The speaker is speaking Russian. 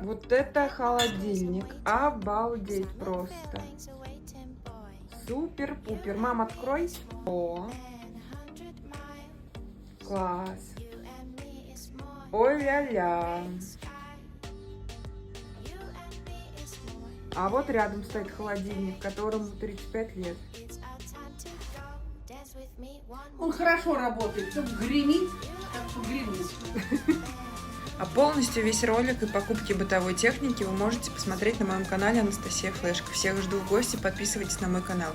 Вот это холодильник. Обалдеть просто. Супер-пупер. Мам, открой. О, класс. Ой-ля-ля. А вот рядом стоит холодильник, которому 35 лет. Он хорошо работает, чтобы гремит, так что гремит. А полностью весь ролик и покупки бытовой техники вы можете посмотреть на моем канале Анастасия Флешка. Всех жду в гости, подписывайтесь на мой канал.